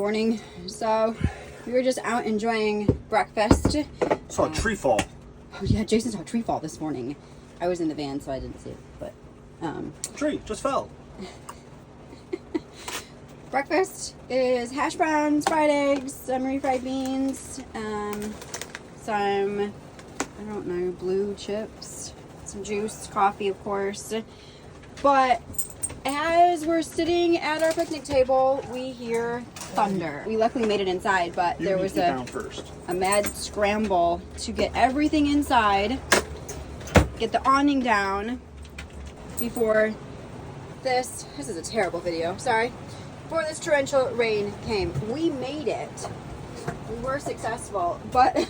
morning. So we were just out enjoying breakfast. Saw a tree fall. Oh yeah, Jason saw a tree fall this morning. I was in the van, so I didn't see it, but Tree just fell. breakfast is hash browns, fried eggs, some refried beans, some, I don't know, blue chips, some juice, coffee, of course. But as we're sitting at our picnic table, we hear thunder. We luckily made it inside, but there was a mad scramble to get everything inside, get the awning down before this is a terrible video, sorry, before this torrential rain came. We made it. We were successful, but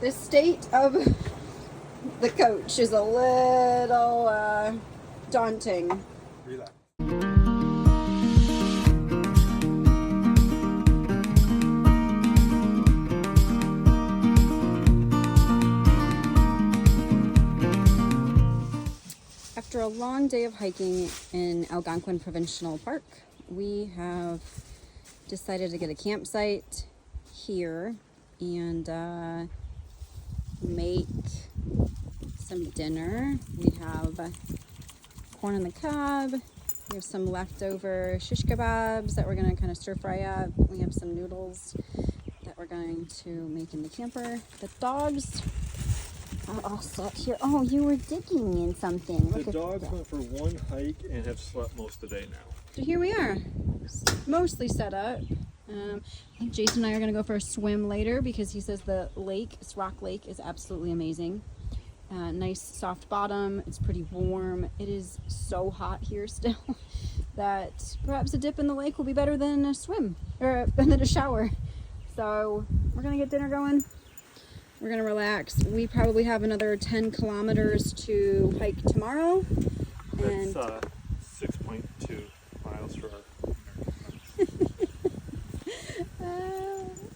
the state of the coach is a little daunting. Relax. After a long day of hiking in Algonquin Provincial Park, we have decided to get a campsite here and make some dinner. We have corn on the cob. We have some leftover shish kebabs that we're going to kind of stir fry up. We have some noodles that we're going to make in the camper. The dogs are all set here. Oh, you were digging in something. The dogs went for one hike and have slept most of the day now. So here we are, mostly set up. I think Jason and I are going to go for a swim later because he says the lake, this rock lake, is absolutely amazing. Nice soft bottom. It's pretty warm. It is so hot here still that perhaps a dip in the lake will be better than a swim or than a shower. So we're going to get dinner going. We're going to relax. We probably have another 10 kilometers to hike tomorrow. And that's 6.2 miles for our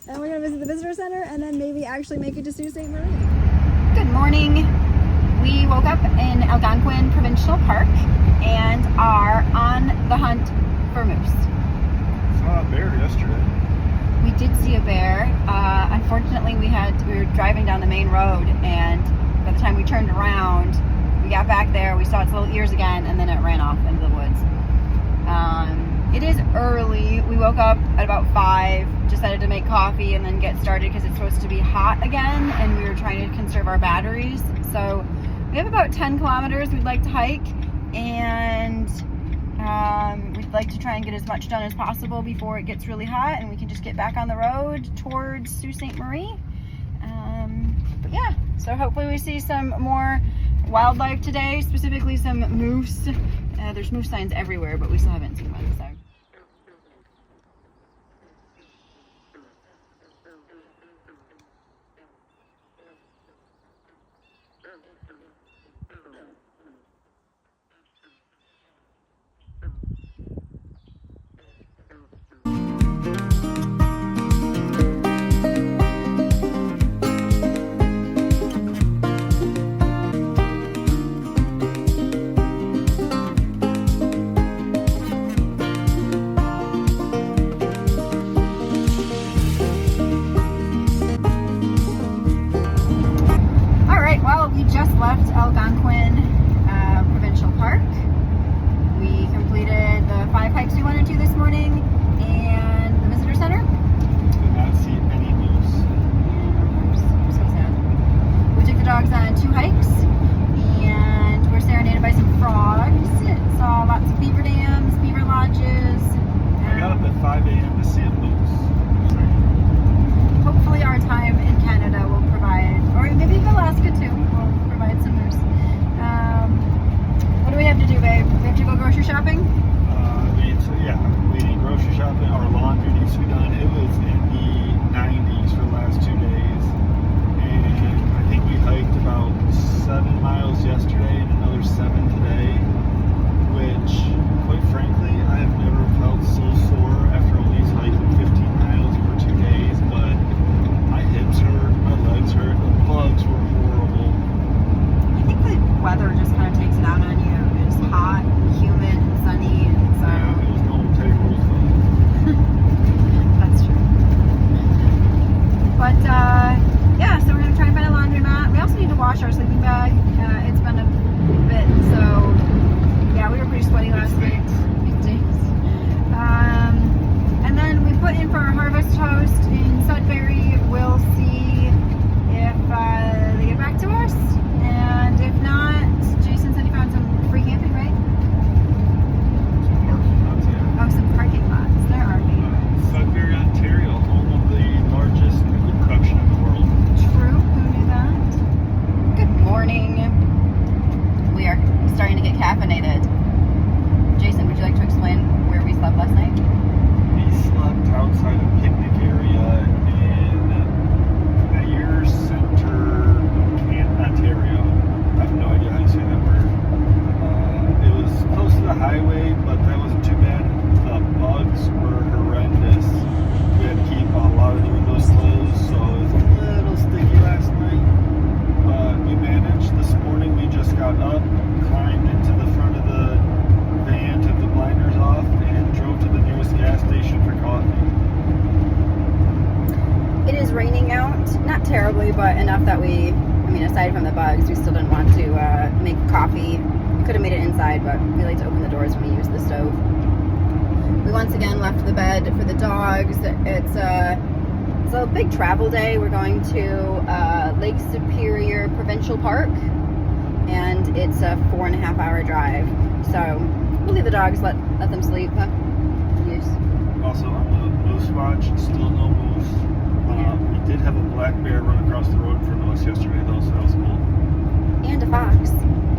and we're going to visit the visitor center and then maybe actually make it to Sault Ste. Marie. Good morning. We woke up in Algonquin Provincial Park and are on the hunt for moose. Saw a bear yesterday. We did see a bear. Unfortunately, we were driving down the main road, and by the time we turned around, we got back there, we saw its little ears again, and then it ran off into the woods. It is early. We woke up at about 5, decided to make coffee and then get started because it's supposed to be hot again, and we were trying to conserve our batteries. So we have about 10 kilometers we'd like to hike, and we'd like to try and get as much done as possible before it gets really hot and we can just get back on the road towards Sault Ste. Marie. But yeah, so hopefully we see some more wildlife today, specifically some moose. There's moose signs everywhere, but we still haven't seen one. So. Left Algonquin Provincial Park. We completed the 5 hikes we wanted to this morning and the visitor center. Did not see any moose. I'm so sad. We took the dogs on 2 hikes and we're serenaded by some frogs. Saw lots of beaver dams, beaver lodges. I got up at 5 a.m. to see a moose. Hopefully our time in Canada will provide, or maybe Alaska too, will provide some moose. What do we have to do, babe? We have to go grocery shopping? We need grocery shopping. Our laundry needs to be done. It was in the 90s for the last 2 days. And I think we hiked about 7 miles yesterday and another 7 today, which, quite frankly, I have never felt so sore after only hiking 15 miles for 2 days, but my hips hurt, my legs hurt, the bugs were horrible. I think the weather just kind of takes it out on you. It's hot, humid, sunny. outside from the bugs, we still didn't want to make coffee. We could have made it inside, but we like to open the doors when we use the stove. We once again left the bed for the dogs. It's a big travel day. We're going to Lake Superior Provincial Park, and it's a 4.5 hour drive. So we'll leave the dogs, let them sleep. Yes. Also on the moose watch, still no moose. We did have a black bear run across the road from us yesterday though, so that was cool. And a fox.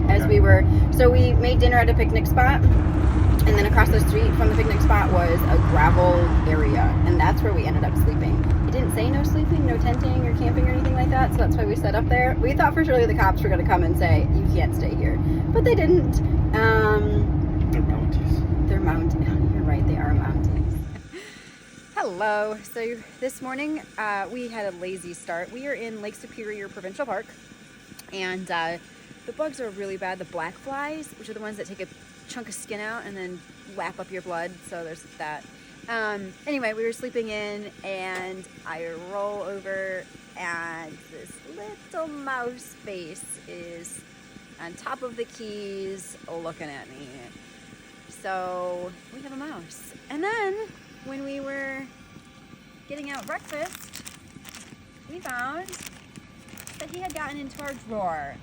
As we made dinner at a picnic spot, and then across the street from the picnic spot was a gravel area, and that's where we ended up sleeping. It didn't say no sleeping, no tenting or camping or anything like that, so that's why we set up there. We thought for sure the cops were going to come and say, you can't stay here, but they didn't. They're Mounties. They're Mounties. You're right, they are Mounties. Hello. So this morning we had a lazy start. We are in Lake Superior Provincial Park, and the bugs are really bad. The black flies, which are the ones that take a chunk of skin out and then lap up your blood, so there's that. Anyway, we were sleeping in, and I roll over, and this little mouse face is on top of the keys looking at me. So we have a mouse. And then when we were getting out breakfast, we found that he had gotten into our drawer.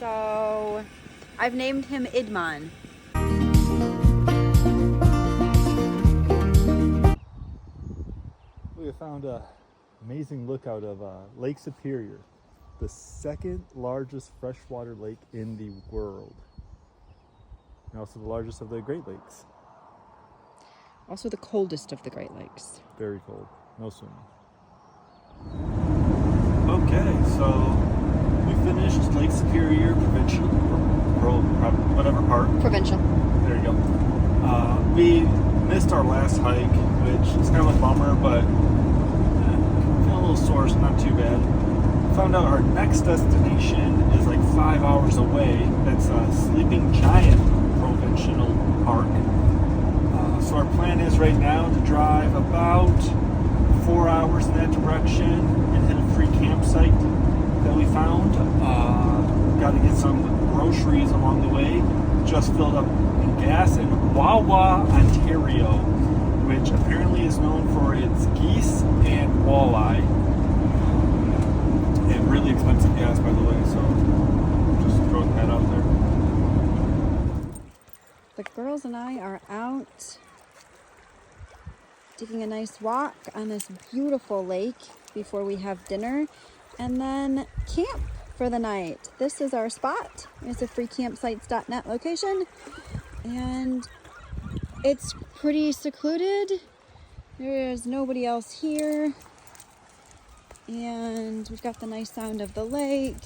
So I've named him Idman. We have found an amazing lookout of Lake Superior, the second largest freshwater lake in the world, and also the largest of the Great Lakes. Also the coldest of the Great Lakes. Very cold. No swimming. Okay, so we finished Lake Superior Provincial, whatever park. Provincial. There you go. We missed our last hike, which is kind of a bummer, but feel a little sore, so not too bad. Found out our next destination is like 5 hours away. That's Sleeping Giant Provincial Park. So our plan is right now to drive about 4 hours in that direction and hit a free campsite that we found. Got to get some groceries along the way. Just filled up in gas in Wawa, Ontario, which apparently is known for its geese and walleye. And really expensive gas, by the way, so just throwing that out there. The girls and I are out taking a nice walk on this beautiful lake before we have dinner, and then camp for the night. This is our spot. It's a freecampsites.net location, and it's pretty secluded. There is nobody else here, and we've got the nice sound of the lake.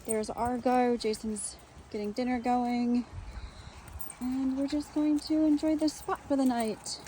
There's Argo. Jason's getting dinner going, and we're just going to enjoy this spot for the night.